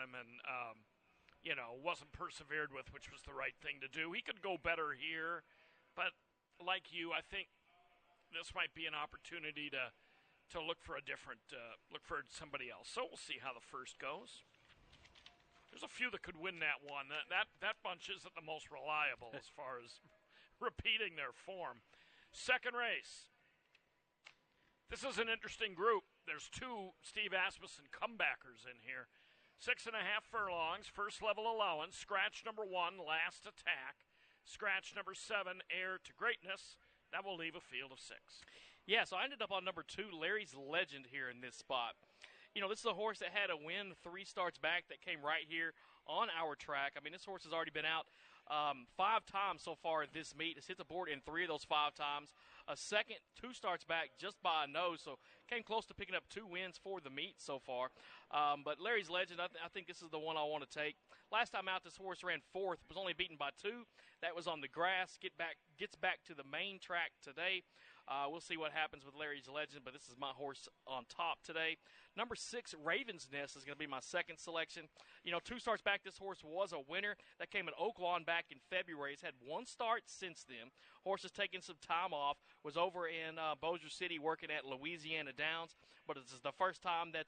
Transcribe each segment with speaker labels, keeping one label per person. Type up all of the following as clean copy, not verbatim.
Speaker 1: him and, wasn't persevered with, which was the right thing to do. He could go better here, but like you, I think this might be an opportunity to look for look for somebody else. So we'll see how the first goes. There's a few that could win that one. That bunch isn't the most reliable as far as repeating their form. Second race. This is an interesting group. There's two Steve Asmussen comebackers in here. 6.5 furlongs, first level allowance. Scratch number 1, last attack. Scratch number 7, heir to greatness. That will leave a field of 6.
Speaker 2: Yeah, so I ended up on number 2, Larry's Legend here in this spot. This is a horse that had a win 3 starts back that came right here on our track. I mean, this horse has already been out 5 times so far at this meet. It's hit the board in 3 of those 5 times. A second 2 starts back just by a nose, so came close to picking up 2 wins for the meet so far. But Larry's Legend, I think this is the one I want to take. Last time out, this horse ran 4th, was only beaten by 2. That was on the grass. Gets back to the main track today. We'll see what happens with Larry's Legend, but this is my horse on top today. Number 6, Raven's Nest, is going to be my second selection. 2 starts back, this horse was a winner. That came at Oaklawn back in February. He's had 1 start since then. Horse has taken some time off, was over in Bossier City working at Louisiana Downs, but this is the first time that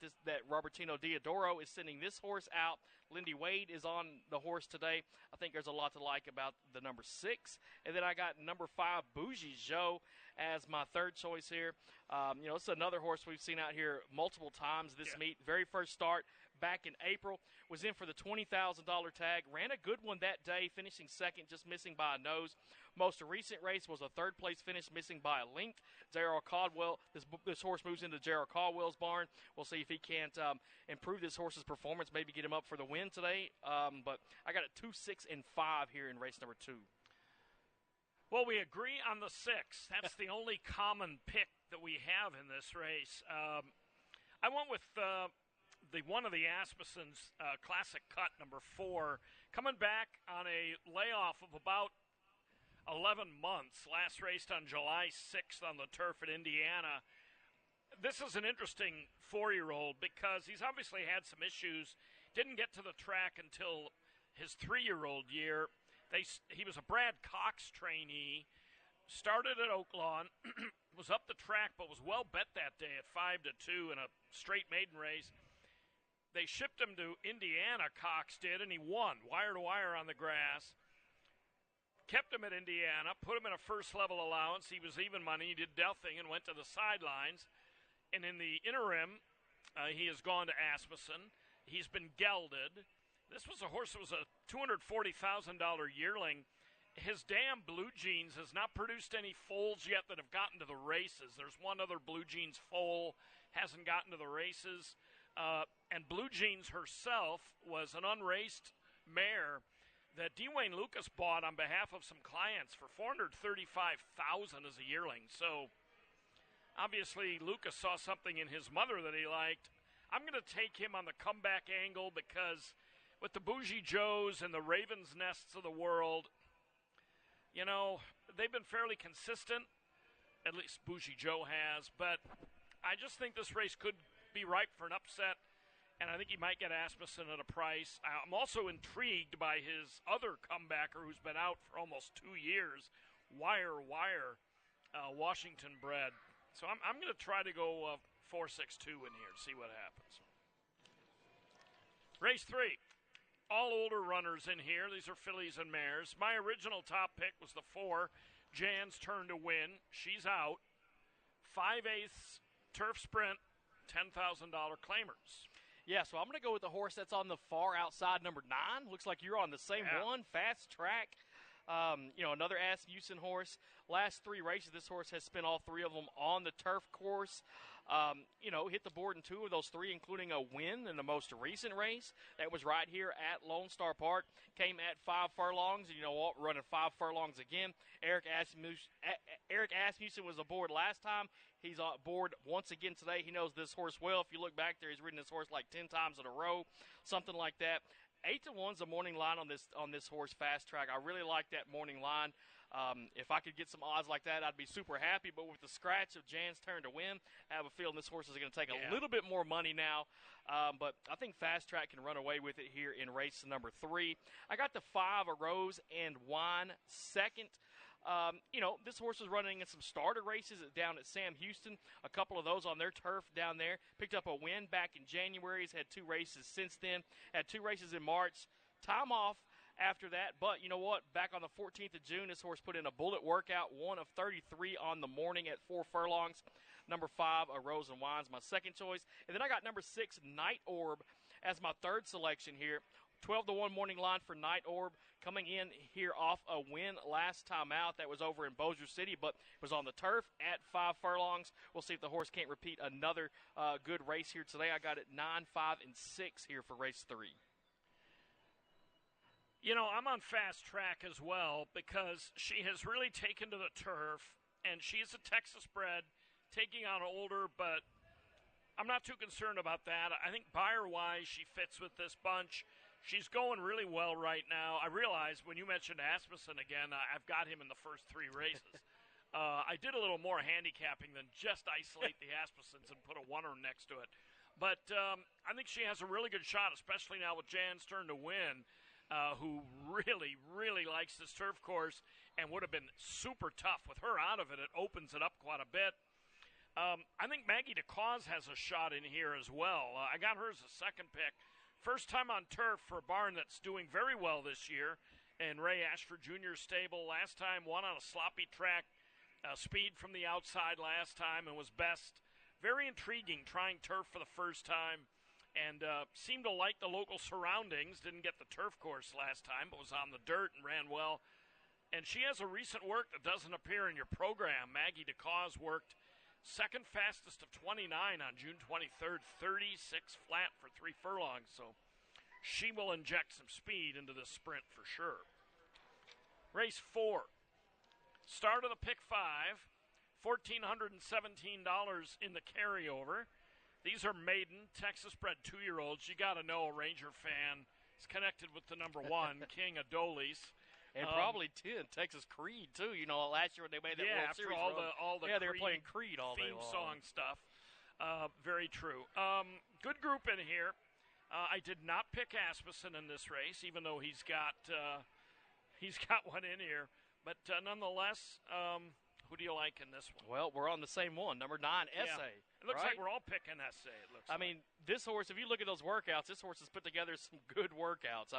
Speaker 2: Robertino Diodoro is sending this horse out. Lindy Wade is on the horse today. I think there's a lot to like about the number 6. And then I got number 5, Bougie Joe, as my third choice here. This is another horse we've seen out here multiple times this meet. Very first start back in April. Was in for the $20,000 tag. Ran a good one that day, finishing second, just missing by a nose. Most recent race was a third-place finish, missing by a length. Gerald Caldwell, this horse moves into Gerald Caldwell's barn. We'll see if he can't improve this horse's performance, maybe get him up for the win today. But I got a 2, 6, and 5 here in race number 2.
Speaker 1: Well, we agree on the 6. That's the only common pick that we have in this race. I went with the one of the Asmussen's classic cut, number 4, coming back on a layoff of about 11 months. Last raced on July 6th on the turf at Indiana. This is an interesting 4-year-old because he's obviously had some issues. Didn't get to the track until his 3-year-old year. He was a Brad Cox trainee, started at Oaklawn, was up the track, but was well bet that day at 5-2 in a straight maiden race. They shipped him to Indiana, Cox did, and he won, wire to wire on the grass. Kept him at Indiana, put him in a first-level allowance. He was even money. He did nothing and went to the sidelines. And in the interim, he has gone to Asmussen. He's been gelded. This was a horse that was a $240,000 yearling. His damn Blue Jeans has not produced any foals yet that have gotten to the races. There's one other Blue Jeans foal, hasn't gotten to the races. And Blue Jeans herself was an unraced mare that Dwayne Lucas bought on behalf of some clients for $435,000 as a yearling. So obviously Lucas saw something in his mother that he liked. I'm going to take him on the comeback angle because with the Bougie Joes and the Raven's Nests of the world, they've been fairly consistent. At least Bougie Joe has. But I just think this race could be ripe for an upset, and I think he might get Asmussen at a price. I'm also intrigued by his other comebacker who's been out for almost 2 years, Wire, Washington bred. So I'm going to try to go 4-6-2 in here to see what happens. Race 3. All older runners in here. These are fillies and mares. My original top pick was the 4, Jan's Turn to Win. She's out. 5/8 turf sprint, $10,000 claimers.
Speaker 2: Yeah, so I'm going to go with the horse that's on the far outside, number 9. Looks like you're on the same one, Fast Track. Another Asmussen horse. Last 3 races, this horse has spent all 3 of them on the turf course. Hit the board in 2 of those 3, including a win in the most recent race. That was right here at Lone Star Park. Came at 5 furlongs. You know what? Running 5 furlongs again. Eric Asmussen was aboard last time. He's on board once again today. He knows this horse well. If you look back there, he's ridden this horse like 10 times in a row, something like that. 8-1's the morning line on this horse, Fast Track. I really like that morning line. If I could get some odds like that, I'd be super happy. But with the scratch of Jan's turn to win, I have a feeling this horse is going to take a little bit more money now. But I think Fast Track can run away with it here in race number 3. I got the 5, A Rose and Wine, second. This horse was running in some starter races down at Sam Houston, a couple of those on their turf down there. Picked up a win back in January. He's had 2 races since then. Had 2 races in March. Time off after that, but you know what? Back on the 14th of June, this horse put in a bullet workout, 1 of 33 on the morning at 4 furlongs. Number 5, A Rose and Wine's my second choice. And then I got number 6, Night Orb, as my third selection here. 12-1 morning line for Night Orb, coming in here off a win last time out. That was over in Bossier City, but it was on the turf at 5 furlongs. We'll see if the horse can't repeat another good race here today. I got it 9, 5, and 6 here for race 3.
Speaker 1: I'm on Fast Track as well because she has really taken to the turf, and she's a Texas bred, taking on older, but I'm not too concerned about that. I think buyer-wise, she fits with this bunch. She's going really well right now. I realize when you mentioned Asmussen again, I've got him in the first 3 races. I did a little more handicapping than just isolate the Asmussens and put a oneer next to it. But I think she has a really good shot, especially now with Jan's turn to win, who really, really likes this turf course and would have been super tough. With her out of it, it opens it up quite a bit. I think Maggie DeCause has a shot in here as well. I got her as a second pick. First time on turf for a barn that's doing very well this year. And Ray Ashford Jr.'s stable last time won on a sloppy track. Speed from the outside last time and was best. Very intriguing, trying turf for the first time. And seemed to like the local surroundings. Didn't get the turf course last time, but was on the dirt and ran well. And she has a recent work that doesn't appear in your program. Maggie DeCause worked second fastest of 29 on June 23rd, 36 flat for 3 furlongs. So she will inject some speed into this sprint for sure. Race 4. Start of the pick 5. $1,417 in the carryover. These are maiden, Texas-bred 2-year-olds. You got to know a Ranger fan is connected with the number 1, King Adolis.
Speaker 2: And probably 10, Texas Creed, too. Last year when they made that World
Speaker 1: after
Speaker 2: Series
Speaker 1: all the
Speaker 2: they were playing Creed all day
Speaker 1: theme
Speaker 2: long.
Speaker 1: song stuff. Very true. Good group in here. I did not pick Asmussen in this race, even though he's got one in here. But nonetheless, who do you like in this one?
Speaker 2: Well, we're on the same one, number 9, Essay.
Speaker 1: It looks
Speaker 2: right?
Speaker 1: like we're all picking Essay.
Speaker 2: This horse, if you look at those workouts, this horse has put together some good workouts.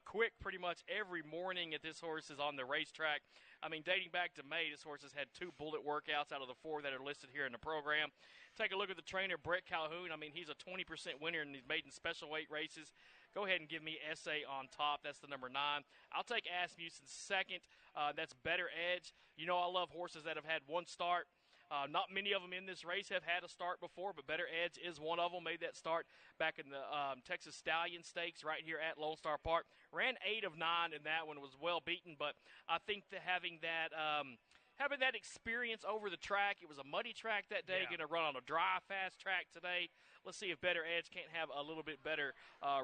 Speaker 2: Quick pretty much every morning at this horse is on the racetrack. Dating back to May, this horse has had 2 bullet workouts out of the 4 that are listed here in the program. Take a look at the trainer, Brett Calhoun. He's a 20% winner in these maiden special weight races. Go ahead and give me Essay on top. That's the number 9. I'll take Asmussen second. That's Better Edge. I love horses that have had 1 start. Not many of them in this race have had a start before, but Better Edge is one of them. Made that start back in the Texas Stallion Stakes right here at Lone Star Park. Ran 8 of 9 in that one, was well beaten, but I think that having that experience over the track, it was a muddy track that day, going to run on a dry, fast track today. Let's see if Better Edge can't have a little bit better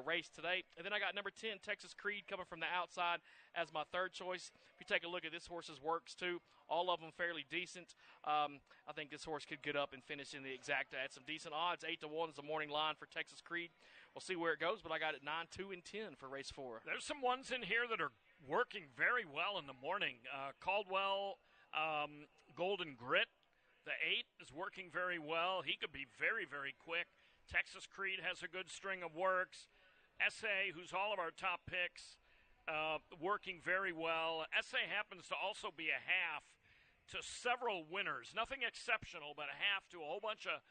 Speaker 2: race today. And then I got number 10, Texas Creed, coming from the outside as my third choice. If you take a look at this horse's works, too, all of them fairly decent. I think this horse could get up and finish in the exacta at some decent odds. 8-1 is the morning line for Texas Creed. We'll see where it goes, but I got it 9, 2, and 10 for race 4.
Speaker 1: There's some ones in here that are working very well in the morning. Caldwell, Golden Grit, the 8 is working very well. He could be very, very quick. Texas Creed has a good string of works. Essay, who's all of our top picks, working very well. Essay happens to also be a half to several winners. Nothing exceptional, but a half to a whole bunch of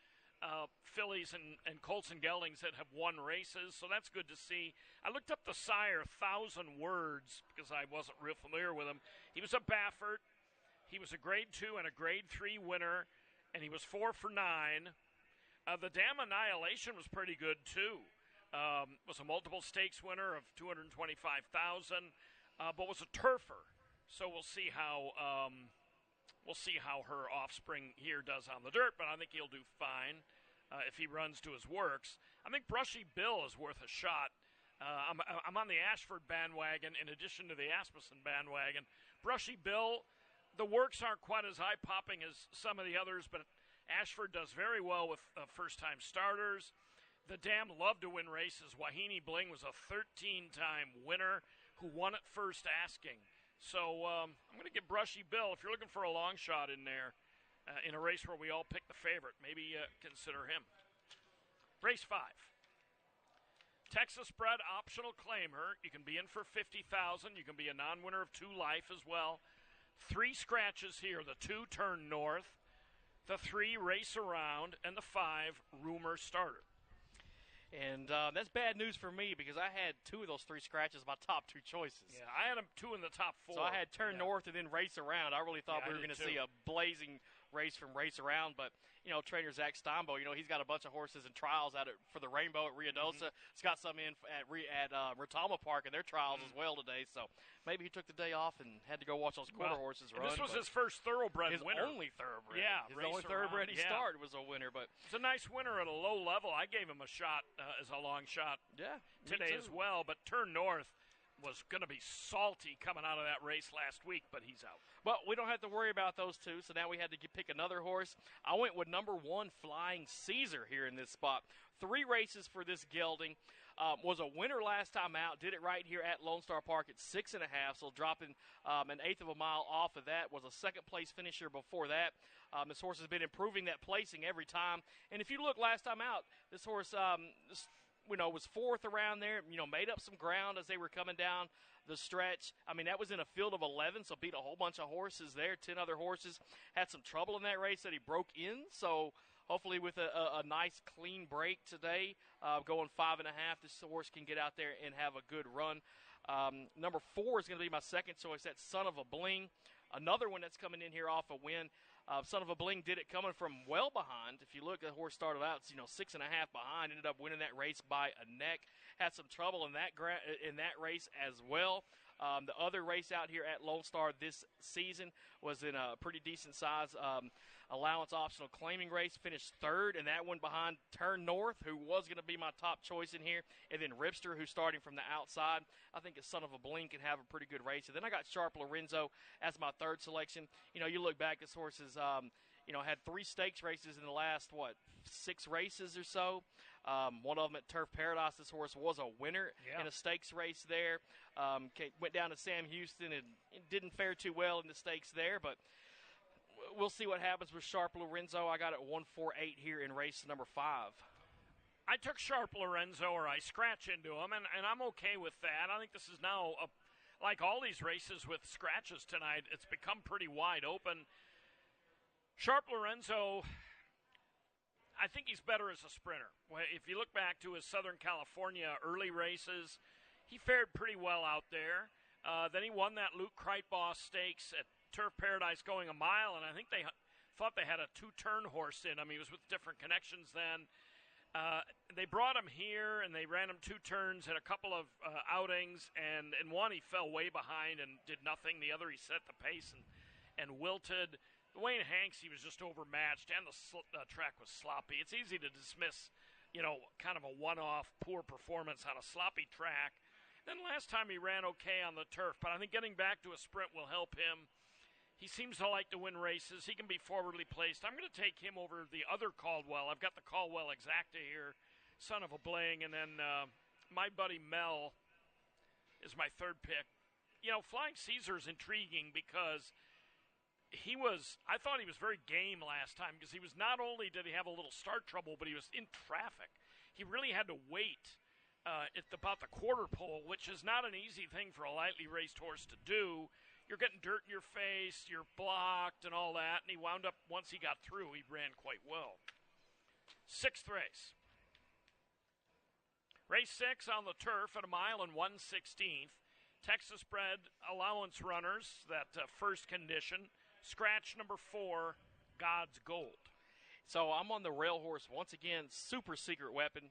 Speaker 1: fillies and colts and geldings that have won races, so that's good to see. I looked up the sire, 1,000 Words, because I wasn't real familiar with him. He was a Baffert. He was a grade 2 and a grade 3 winner, and he was 4 for 9. The Dam Annihilation was pretty good, too. Was a multiple stakes winner of $225,000, but was a turfer. So we'll see how her offspring here does on the dirt, but I think he'll do fine if he runs to his works. I think Brushy Bill is worth a shot. I'm on the Ashford bandwagon in addition to the Asmussen bandwagon. Brushy Bill, the works aren't quite as eye-popping as some of the others, but Ashford does very well with first-time starters. The Dam love to win races. Wahine Bling was a 13-time winner who won it first asking. So I'm going to give Brushy Bill, if you're looking for a long shot in there, in a race where we all pick the favorite, maybe consider him. Race 5. Texas bred optional claimer. You can be in for $50,000. You can be a non-winner of 2 life as well. 3 scratches here. The 2 turn north. The 3 race around. And the 5 rumor starter.
Speaker 2: And that's bad news for me because I had 2 of those 3 scratches my top 2 choices.
Speaker 1: Yeah, I had them 2 in the top 4.
Speaker 2: So I had turn north and then race around. I really thought we were going to see a blazing race from race around, but trainer Zach Steinbo, he's got a bunch of horses and trials out for the Rainbow at Ruidosa. He's got some in at Retama Park in their trials as well today. So maybe he took the day off and had to go watch those quarter horses run.
Speaker 1: This was his first thoroughbred winner.
Speaker 2: His only thoroughbred.
Speaker 1: Yeah,
Speaker 2: his only thoroughbred he started was a winner. But
Speaker 1: it's a nice winner at a low level. I gave him a shot as a long shot today as well. But turn north was going to be salty coming out of that race last week, but he's out.
Speaker 2: But we don't have to worry about those 2, so now we had to pick another horse. I went with number 1, Flying Caesar, here in this spot. 3 races for this gelding. Was a winner last time out. Did it right here at Lone Star Park at 6.5, so dropping an eighth of a mile off of that. Was a second-place finisher before that. This horse has been improving that placing every time. And if you look last time out, this horse was 4th around there, made up some ground as they were coming down the stretch. I mean, that was in a field of 11, so beat a whole bunch of horses there, 10 other horses. Had some trouble in that race that he broke in, so hopefully with a nice clean break today, going 5.5, this horse can get out there and have a good run. Number 4 is going to be my second choice. That's Son of a Bling. Another one that's coming in here off a win. Son of a Bling did it coming from well behind. If you look, the horse started out 6.5 behind, ended up winning that race by a neck. Had some trouble in that race as well. The other race out here at Lone Star this season was in a pretty decent size allowance optional claiming race. Finished 3rd, and that one behind Turn North, who was going to be my top choice in here, and then Ripster, who's starting from the outside. I think the Son of a Bling can have a pretty good race. And then I got Sharp Lorenzo as my 3rd selection. You look back, this horse has had 3 stakes races in the last 6 races or so. One of them at Turf Paradise. This horse was a winner in a stakes race there. Went down to Sam Houston and didn't fare too well in the stakes there, but we'll see what happens with Sharp Lorenzo. I got it 148 here in race number 5.
Speaker 1: I took Sharp Lorenzo, or I scratch into him, and I'm okay with that. I think this is now, like all these races with scratches tonight, it's become pretty wide open. Sharp Lorenzo, I think he's better as a sprinter. If you look back to his Southern California early races, he fared pretty well out there. Then he won that Luke Kreitboss Stakes at Turf Paradise going a mile, and I think they thought they had a 2-turn horse in him. He was with Different Connections then. They brought him here, and they ran him 2 turns in a couple of outings, and in one he fell way behind and did nothing. The other he set the pace and wilted. Wayne Hanks, he was just overmatched, and the track was sloppy. It's easy to dismiss, kind of a one-off poor performance on a sloppy track. Then last time he ran okay on the turf, but I think getting back to a sprint will help him. He seems to like to win races. He can be forwardly placed. I'm going to take him over the other Caldwell. I've got the Caldwell Exacta here, Son of a Bling, and then my buddy Mel is my 3rd pick. Flying Caesar is intriguing because I thought he was very game last time because he was, not only did he have a little start trouble, but he was in traffic. He really had to wait at about the quarter pole, which is not an easy thing for a lightly raced horse to do. You're getting dirt in your face, you're blocked and all that, and he wound up, once he got through, he ran quite well. 6th race. Race 6 on the turf at 1 mile and 1/16. Texas bred allowance runners, that first condition. Scratch number 4, God's Gold.
Speaker 2: So I'm on the rail horse once again. Super Secret Weapon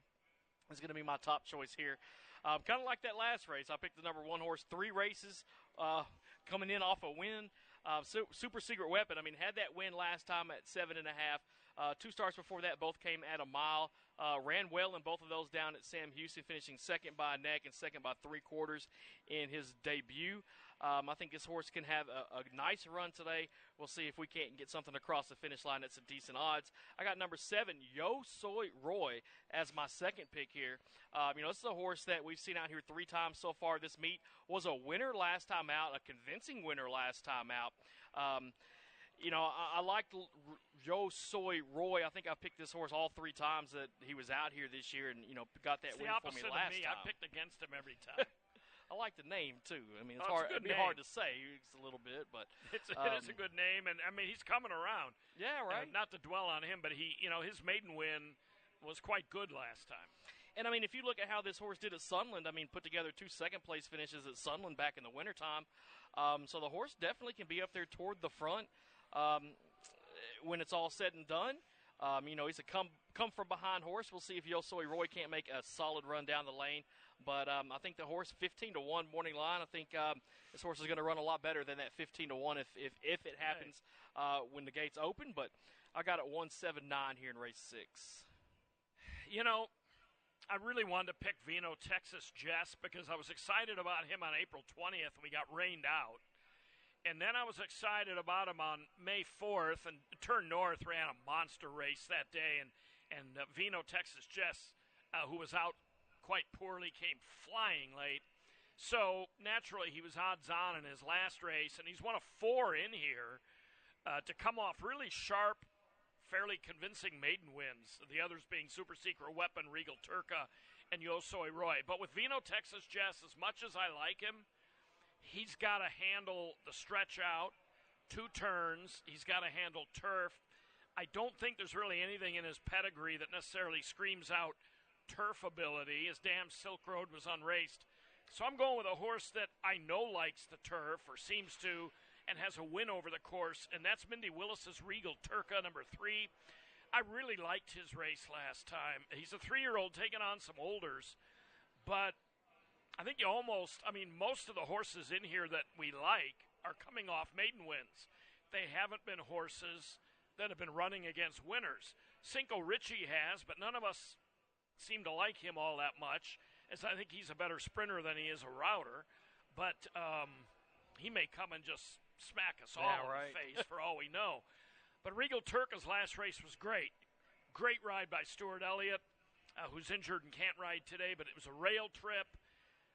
Speaker 2: is going to be my top choice here. Kind of like that last race. I picked the number 1 horse, 3 races coming in off a win. Super Secret Weapon, had that win last time at 7.5. 2 starts before that both came at a mile. Ran well in both of those down at Sam Houston, finishing second by a neck and second by 3/4 in his debut. I think this horse can have a nice run today. We'll see if we can't get something across the finish line at some decent odds. I got number 7, Yo Soy Roy, as my second pick here. This is a horse that we've seen out here 3 times so far. This meet was a winner last time out, a convincing winner last time out. I like Yo Soy Roy. I think I picked this horse all 3 times that he was out here this year, and got that win for me last time.
Speaker 1: I picked against him every time.
Speaker 2: I like the name too. I mean,
Speaker 1: it'd
Speaker 2: be hard to say it's a little bit, but
Speaker 1: it is a good name, and I mean he's coming around.
Speaker 2: Yeah, right.
Speaker 1: Not to dwell on him, but his maiden win was quite good last time.
Speaker 2: And I mean, if you look at how this horse did at Sunland, I mean, put together 2 second-place finishes at Sunland back in the wintertime. So the horse definitely can be up there toward the front when it's all said and done. He's a come from behind horse. We'll see if Yo Soy Roy can't make a solid run down the lane. But I think the horse 15-1 morning line. I think this horse is going to run a lot better than that 15-1 if it happens when the gates open. But I got it 179 here in race 6.
Speaker 1: I really wanted to pick Vino Texas Jess because I was excited about him on April 20th and we got rained out. And then I was excited about him on May 4th, and Turn North ran a monster race that day, and Vino Texas Jess, who was out quite poorly, came flying late. So naturally he was odds on in his last race, and he's one of 4 in here to come off really sharp, fairly convincing maiden wins, the others being Super Secret Weapon, Regal Turca, and Yo Soy Roy. But with Vino Texas Jess, as much as I like him, he's got to handle the stretch out, 2 turns. He's got to handle turf. I don't think there's really anything in his pedigree that necessarily screams out turf ability. His Damn Silk Road was unraced. So I'm going with a horse that I know likes the turf, or seems to, and has a win over the course, and that's Mindy Willis's Regal Turca, number 3. I really liked his race last time. He's a 3-year-old taking on some olders, but I think most of the horses in here that we like are coming off maiden wins. They haven't been horses that have been running against winners. Cinco Richie has, but none of us seem to like him all that much, as I think he's a better sprinter than he is a router. But he may come and just smack us all in the face for all we know. But Regal Turca's last race was great. Great ride by Stuart Elliott, who's injured and can't ride today, but it was a rail trip.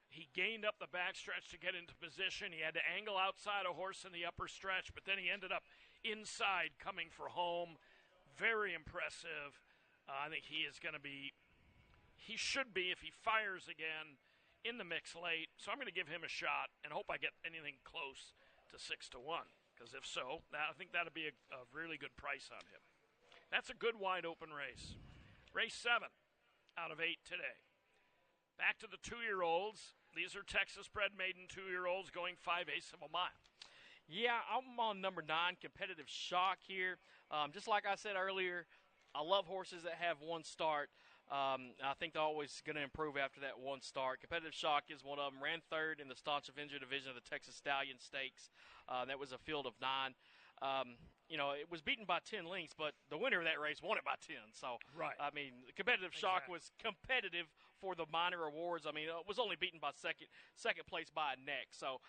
Speaker 1: He gained up the backstretch to get into position. He had to angle outside a horse in the upper stretch, but then he ended up inside coming for home. Very impressive. I think he should be, if he fires again, in the mix late. So I'm going to give him a shot and hope I get anything close to 6-1. Because if so, I think that'll be a really good price on him. That's a good wide open race. Race 7 out of 8 today. Back to the 2-year-olds. These are Texas-bred maiden 2-year-olds going 5/8 of a mile.
Speaker 2: Yeah, I'm on number 9, Competitive Shock here. Just like I said earlier, I love horses that have one start. I think they're always going to improve after that one start. Competitive Shock is one of them. Ran 3rd in the Staunch Avenger division of the Texas Stallion Stakes. That was a field of 9. It was beaten by 10 lengths, but the winner of that race won it by 10. So,
Speaker 1: right.
Speaker 2: I mean, Competitive Shock was competitive for the minor awards. I mean, it was only beaten by second place by a neck. So,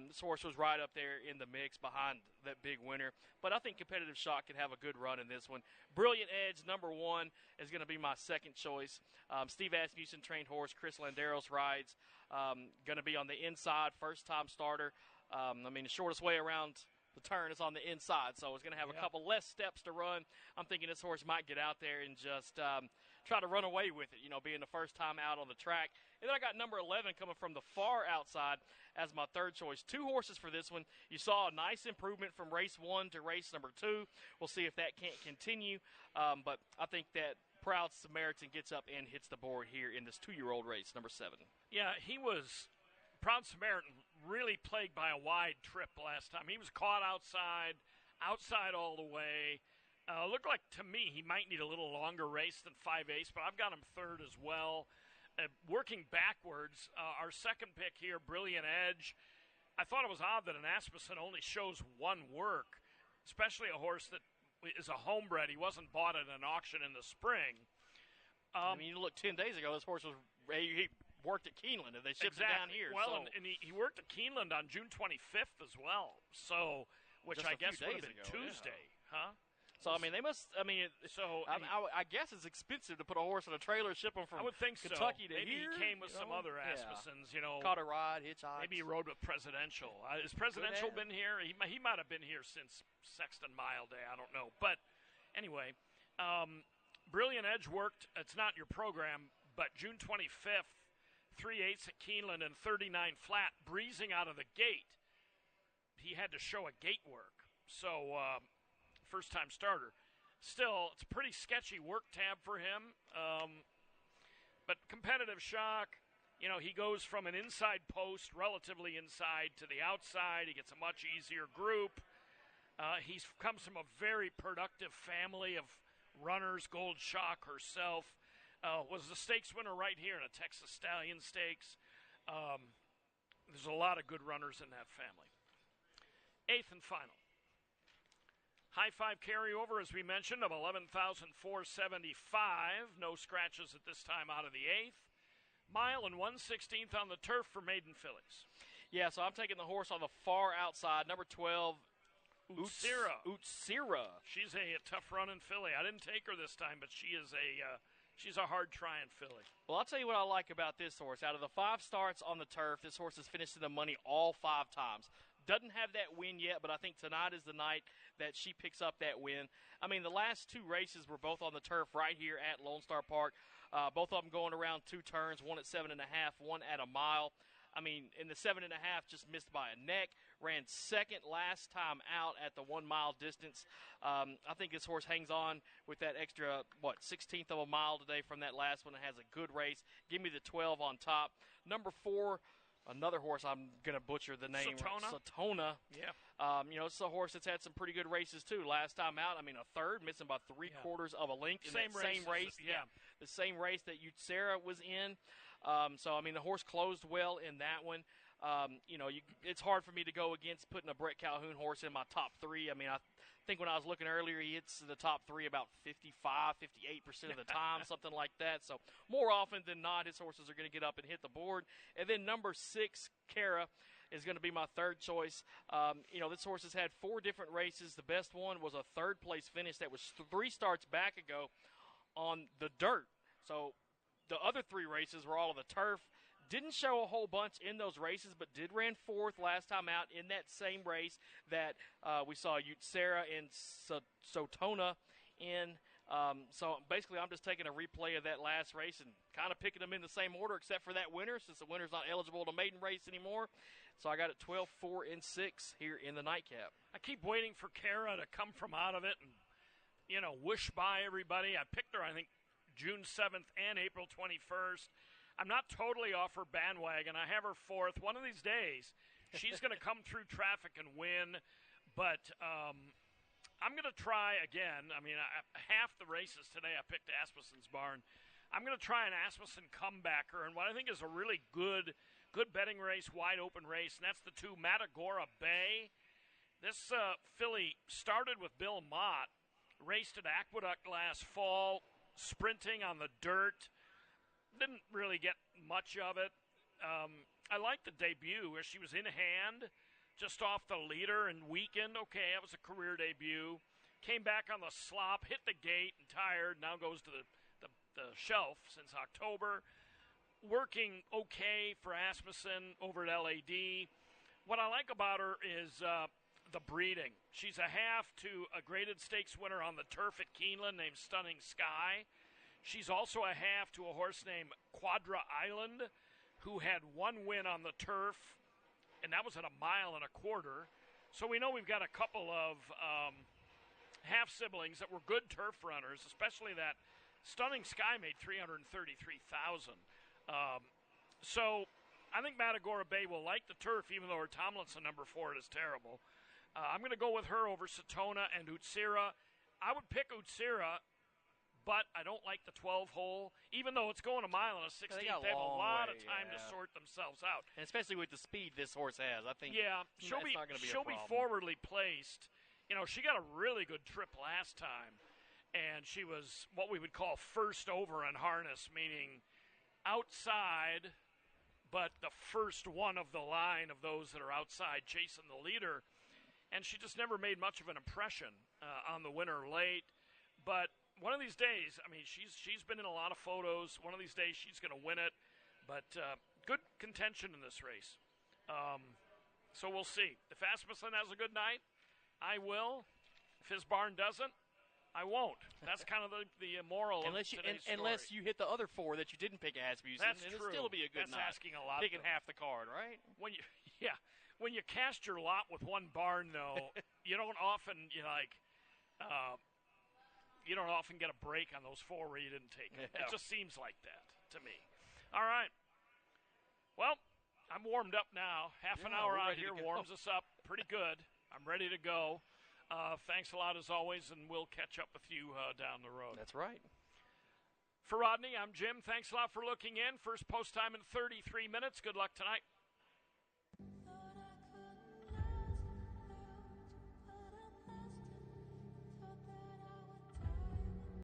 Speaker 2: this horse was right up there in the mix behind that big winner. But I think Competitive Shock can have a good run in this one. Brilliant Edge, number 1, is going to be my second choice. Steve Asmussen trained horse. Chris Landeros rides. Going to be on the inside, first-time starter. The shortest way around the turn is on the inside, so it's going to have a couple less steps to run. I'm thinking this horse might get out there and just try to run away with it, being the first time out on the track. And then I got number 11 coming from the far outside as my third choice. 2 horses for this one. You saw a nice improvement from race 1 to race number 2. We'll see if that can't continue, but I think that Proud Samaritan gets up and hits the board here in this 2-year-old race, number 7.
Speaker 1: Yeah, Proud Samaritan really plagued by a wide trip last time. He was caught outside all the way. Looked like, to me, he might need a little longer race than 5/8, but I've got him 3rd as well. Working backwards, our second pick here, Brilliant Edge. I thought it was odd that an Asmussen only shows 1 work, especially a horse that is a homebred. He wasn't bought at an auction in the spring.
Speaker 2: I mean, you look 10 days ago, this horse was he worked at Keeneland, and they shipped it down here.
Speaker 1: Well,
Speaker 2: so.
Speaker 1: and he worked at Keeneland on June 25th as well. So, which
Speaker 2: Just
Speaker 1: I guess would have
Speaker 2: days
Speaker 1: been
Speaker 2: ago,
Speaker 1: Tuesday, huh?
Speaker 2: So, I mean, they must. I mean,
Speaker 1: So
Speaker 2: I guess it's expensive to put a horse in a trailer, ship them from
Speaker 1: I would think
Speaker 2: Kentucky
Speaker 1: so.
Speaker 2: to
Speaker 1: Maybe
Speaker 2: here.
Speaker 1: he came with some other Asmussens,
Speaker 2: Caught a ride, hitchhiked.
Speaker 1: Maybe he rode with Presidential. Has Presidential been here? He might have been here since Sexton Mile Day. I don't know. But anyway, Brilliant Edge worked. It's not your program, but June 25th, 3/8 at Keeneland and 39 flat, breezing out of the gate. He had to show a gate work. So, first-time starter. Still, it's a pretty sketchy work tab for him. But competitive shock, he goes from an inside post, relatively inside, to the outside. He gets a much easier group. He comes from a very productive family of runners. Gold Shock herself was the stakes winner right here in a Texas Stallion Stakes. There's a lot of good runners in that family. 8th and final. High five carryover, as we mentioned, of 11,475. No scratches at this time out of the 8th. Mile and 1/16 on the turf for Maiden Fillies.
Speaker 2: Yeah, so I'm taking the horse on the far outside, number 12,
Speaker 1: Utsira. She's a tough running filly. I didn't take her this time, but she's a hard trying filly.
Speaker 2: Well, I'll tell you what I like about this horse. Out of the 5 starts on the turf, this horse has finished in the money all 5 times. Doesn't have that win yet, but I think tonight is the night that she picks up that win. I mean, the last 2 races were both on the turf right here at Lone Star Park. Both of them going around 2 turns, one at 7.5, one at a mile. I mean, in the 7.5, just missed by a neck. Ran second last time out at the 1 mile distance. I think this horse hangs on with that extra, 16th of a mile today from that last one. It has a good race. Give me the 12 on top. Number 4. Another horse, I'm going to butcher the name.
Speaker 1: Satona. Yeah.
Speaker 2: It's a horse that's had some pretty good races, too. Last time out, a third, missing by 3/4 of a length in that same race.
Speaker 1: Yeah.
Speaker 2: The same race that Utsira was in. The horse closed well in that one. It's hard for me to go against putting a Brett Calhoun horse in my top 3. I think when I was looking earlier, he hits the top 3 about 55, 58% of the time, something like that. So more often than not, his horses are going to get up and hit the board. And then number 6, Cara, is going to be my third choice. This horse has had 4 different races. The best one was a third-place finish that was 3 starts back ago on the dirt. So the other 3 races were all on the turf. Didn't show a whole bunch in those races, but did ran 4th last time out in that same race that we saw Utsira and Satona in. So basically, I'm just taking a replay of that last race and kind of picking them in the same order, except for that winner, since the winner's not eligible to maiden race anymore. So I got it 12, 4, and 6 here in the nightcap.
Speaker 1: I keep waiting for Cara to come from out of it and, whoosh by everybody. I picked her, I think, June 7th and April 21st. I'm not totally off her bandwagon. I have her 4th. One of these days, she's going to come through traffic and win. But I'm going to try again. Half the races today I picked Asmussen's Barn. I'm going to try an Asmussen comebacker, and what I think is a really good betting race, wide open race, and that's the 2 Matagorda Bay. This filly started with Bill Mott, raced at Aqueduct last fall, sprinting on the dirt. Didn't really get much of it. I liked the debut where she was in hand, just off the leader and weakened. Okay, that was a career debut. Came back on the slop, hit the gate and tired. Now goes to the shelf since October. Working okay for Asmussen over at LAD. What I like about her is the breeding. She's a half to a graded stakes winner on the turf at Keeneland named Stunning Sky. She's also a half to a horse named Quadra Island, who had 1 win on the turf, and that was at 1.25 miles. So we know we've got a couple of half-siblings that were good turf runners, especially that Stunning Sky made $333,000. So I think Matagorda Bay will like the turf, even though her Tomlinson number 4 is terrible. I'm going to go with her over Satona and Utsira. I would pick Utsira, but I don't like the 12-hole, even though it's going 1 mile and a 16th. They have a lot of time to sort themselves out.
Speaker 2: And especially with the speed this horse has. I think
Speaker 1: she'll
Speaker 2: not going to be a
Speaker 1: she'll
Speaker 2: problem.
Speaker 1: be forwardly placed. She got a really good trip last time. and she was what we would call first over on harness, meaning outside, but the first one of the line of those that are outside chasing the leader. And she just never made much of an impression on the winner late. But one of these days, I mean, she's been in a lot of photos. One of these days she's going to win it. But good contention in this race. So we'll see. If Asmussen has a good night, I will. If his barn doesn't, I won't. That's kind of the moral
Speaker 2: unless
Speaker 1: of today's story.
Speaker 2: Unless you hit the other 4 that you didn't pick Asmussen,
Speaker 1: That's
Speaker 2: and
Speaker 1: true.
Speaker 2: it'll still be a good
Speaker 1: That's
Speaker 2: night.
Speaker 1: asking a lot.
Speaker 2: Picking half the card, right?
Speaker 1: When you cast your lot with one barn, though, you don't often you don't often get a break on those 4 where you didn't take it.
Speaker 2: Yeah.
Speaker 1: It just seems like that to me. All right. Well, I'm warmed up now. Half an hour out here warms us up pretty good. I'm ready to go. Thanks a lot as always, and we'll catch up with you down the road.
Speaker 2: That's right.
Speaker 1: For Rodney, I'm Jim. Thanks a lot for looking in. First post time in 33 minutes. Good luck tonight.